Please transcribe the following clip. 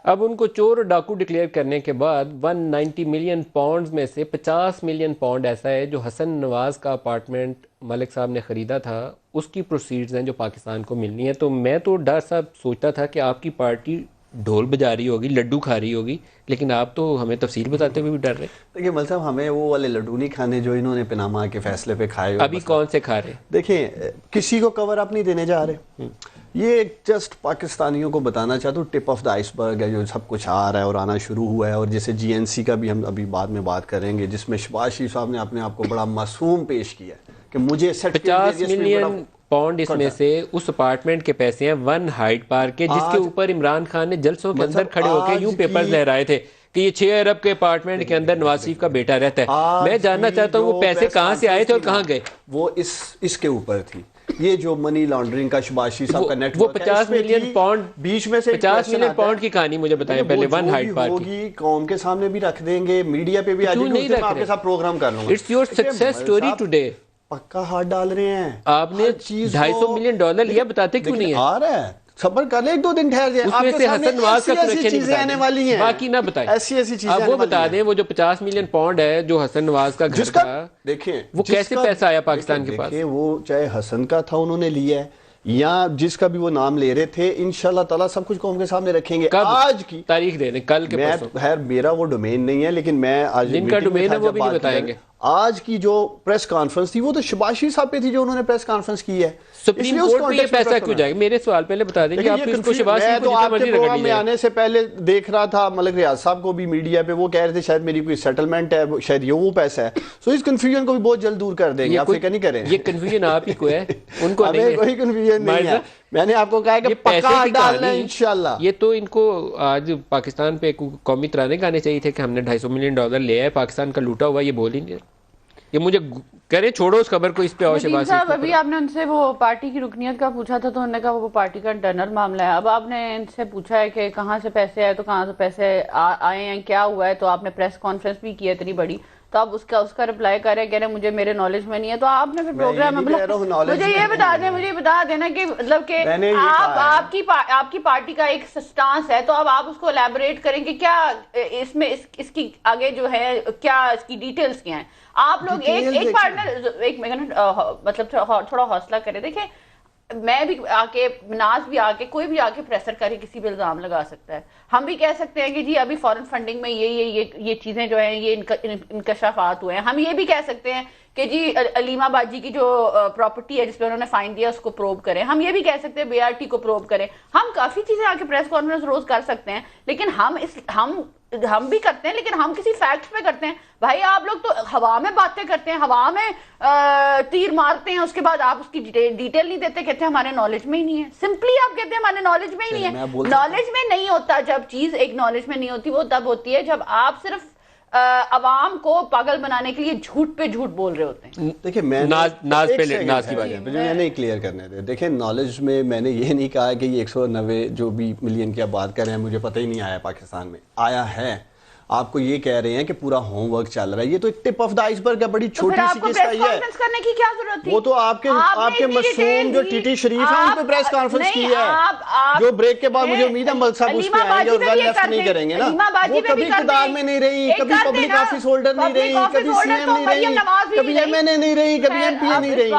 اب ان کو چور اور ڈاکو ڈکلیئر کرنے کے بعد 190 ملین پاؤنڈز میں سے 50 ملین پاؤنڈ ایسا ہے جو حسن نواز کا اپارٹمنٹ ملک صاحب نے خریدا تھا، اس کی پروسیڈز ہیں جو پاکستان کو ملنی ہے. تو میں تو ڈاکٹر صاحب سوچتا تھا کہ آپ کی پارٹی ڈھول بجا رہی ہوگی، لڈو کھا رہی ہوگی، لیکن آپ تو ہمیں تفصیل بتاتے ہوئے بھی ڈر رہے. دیکھیں مل صاحب، ہمیں وہ والے لڈو نہیں کھانے جو انہوں نے پاناما کے فیصلے پہ کھائے. ابھی کون سے کھا رہے؟ دیکھیں کسی کو کور اپ نہیں دینے جا رہے. یہ جسٹ پاکستانیوں کو بتانا چاہتا ہوں ٹپ آف دا آئس برگ ہے جو سب کچھ آ رہا ہے اور آنا شروع ہوا ہے. اور جیسے جی این سی کا بھی ہم ابھی بعد میں بات کریں گے، جس میں شہباز شریف صاحب نے اپنے آپ کو بڑا معصوم پیش کیا کہ مجھے 50 ملین پاؤنڈ اس میں سے اس اپارٹمنٹ کے پیسے ہیں 1 ہائیڈ پارک کے، جس کے اوپر عمران خان نے جلسوں کے اندر کھڑے ہو کے یوں پیپرز لہرائے تھے کہ یہ 6 ارب کے اپارٹمنٹ کے اندر نواز شریف کا بیٹا رہتا ہے. میں جاننا چاہتا ہوں وہ پیسے کہاں سے آئے تھے اور کہاں گئے. وہ اس کے اوپر تھی یہ جو منی لانڈرنگ کا شہباز شریف صاحب کا نیٹ وہ ورک 50 ملین پاؤنڈ بیچ میں سے 50 ملین پاؤنڈ کی کہانی مجھے بتائیں پہلے. 1 ہائیڈ پارک ہوگی قوم کے سامنے بھی رکھ دیں گے، میڈیا پہ بھی آ جائے گی، آپ کے ساتھ پروگرام کر لوں گا. It's your success story today. پکا ہاتھ ڈال رہے ہیں. آپ نے $250 ملین لیا، بتاتے کیوں نہیں ہے؟ آ رہا ہے، صبر کر لیں، 1-2 دن ٹھہر جائیں. اس میں سے حسن نواز کا ایسی چیزیں آنے والی ہیں، باقی نہ بتائیں. ایسی چیزیں اب وہ بتا دیں وہ جو 50 ملین پاؤنڈ ہے جو حسن نواز کا گھر تھا، دیکھیں وہ کیسے پیسہ آیا پاکستان کے پاس؟ وہ چاہے حسن کا تھا انہوں نے لیا ہے یا جس کا بھی وہ نام لے رہے تھے، انشاءاللہ تعالیٰ سب کچھ قوم کے سامنے رکھیں گے. آج کی تاریخ دے دیں، کل کے پرسوں. خیر میرا وہ ڈومین نہیں ہے، لیکن میں آج جن کا ڈومین ہے وہ بھی نہیں بتائیں گے. آج کی جو پریس کانفرنس تھی وہ تو شہباز شریف صاحب پہ تھی جو انہوں نے پریس کانفرنس کی ہے. سپریم کورٹ میں یہ پیسہ کیوں جائے گا؟ میرے سوال پہلے بتا دیں کہ آپ اس کو شہباز شریف کو جتنا مرضی رگڑ لیجیے. میں آنے سے پہلے دیکھ رہا تھا ملک ریاض صاحب کو بھی میڈیا پہ، وہ کہہ رہے تھے شاید میری کوئی سیٹلمنٹ ہے، شاید یہ وہ پیسہ ہے. سو اس کنفیوژن کو بھی بہت جلد دور کر دیں گے، آپ فکر نہیں کریں. یہ کنفیوژن آپ ہی کو ہے، ان کو نہیں ہے. کوئی کنفیوژن نہیں ہے. میں نے آپ کو کہا کہ پکا ڈالنا ہے انشاءاللہ. یہ تو ان کو آج پاکستان پہ قومی ترانے گانے چاہیے تھے کہ ہم نے $250 ملین لیا ہے، پاکستان کا لوٹا ہوا، یہ بول ہی نہیں. یہ مجھے کرے چھوڑو اس خبر کو، اس پہ اور شہباز صاحب ابھی آپ نے ان سے وہ پارٹی کی رکنیت کا پوچھا تھا تو انہوں نے کہا وہ پارٹی کا انٹرنل معاملہ ہے. اب آپ نے ان سے پوچھا ہے کہ کہاں سے پیسے آئے، تو کہاں سے پیسے آئے ہیں، کیا ہوا ہے، تو آپ نے پریس کانفرنس بھی کی ہے اتنی بڑی، تو آپ اس کا رپلائی کر رہے ہیں، کہہ رہے ہیں مجھے میرے نالج میں نہیں ہے. تو آپ نے پھر پروگرام مجھے یہ بتا دینا کہ مطلب کہ آپ کی پارٹی کا ایک سسٹانس ہے، تو اب آپ اس کو الیبوریٹ کریں کہ کیا اس میں اس کی آگے جو ہے کیا اس کی ڈیٹیلز کیا ہیں. آپ لوگ ایک پارٹنر ایک مطلب تھوڑا حوصلہ کریں. دیکھیں میں بھی آ کے، ناز بھی آ کے، کوئی بھی آ کے پریسر کر کے کسی پہ الزام لگا سکتا ہے. ہم بھی کہہ سکتے ہیں کہ جی ابھی فورن فنڈنگ میں یہ چیزیں جو ہیں یہ انکشافات ہوئے ہیں. ہم یہ بھی کہہ سکتے ہیں کہ جی علیمہ باجی کی جو پراپرٹی ہے جس پہ انہوں نے فائن دیا اس کو پروب کریں. ہم یہ بھی کہہ سکتے ہیں بی آر ٹی کو پروب کریں. ہم کافی چیزیں آ کے پریس کانفرنس روز کر سکتے ہیں، لیکن ہم بھی کرتے ہیں، لیکن ہم کسی فیکٹ پہ کرتے ہیں. بھائی آپ لوگ تو ہوا میں باتیں کرتے ہیں، ہوا میں تیر مارتے ہیں، اس کے بعد آپ اس کی ڈیٹیل نہیں دیتے، کہتے ہیں ہمارے نالج میں ہی نہیں ہے. سمپلی آپ کہتے ہیں ہمارے نالج میں ہی نہیں ہے. نالج میں نہیں ہوتا، جب چیز ایک نالج میں نہیں ہوتی وہ تب ہوتی ہے جب آپ صرف عوام کو پاگل بنانے کے لیے جھوٹ پہ جھوٹ بول رہے ہوتے ہیں. دیکھیں میں ناز کی بات میں نہیں کلیئر کرنے دے. دیکھیں نالج میں نے یہ نہیں کہا کہ یہ 190 جو بھی ملین کی آپ بات کر رہے ہیں مجھے پتہ ہی نہیں آیا پاکستان میں آیا ہے. آپ کو یہ کہہ رہے ہیں کہ پورا ہوم ورک چل رہا ہے، یہ تو ایک ٹپ آف دا آئس برگ ہے، بڑی چھوٹی سی چیز کا یہ ہے. کرنے کی کیا ضرورت تھی؟ وہ تو آپ کے مشہور جو ٹی ٹی شریف ہیں ان پہ پریس کانفرنس کی ہے، جو بریک کے بعد مجھے امید ہے ملک صاحب اس پہ آئیں گے اور ویل لیفٹ نہیں کریں گے نا. وہ کبھی اقتدار میں نہیں رہی، کبھی پبلک آفس ہولڈر نہیں رہی، کبھی سی ایم نہیں رہی، کبھی ایم این اے نہیں رہی، کبھی ایم پی اے نہیں رہی.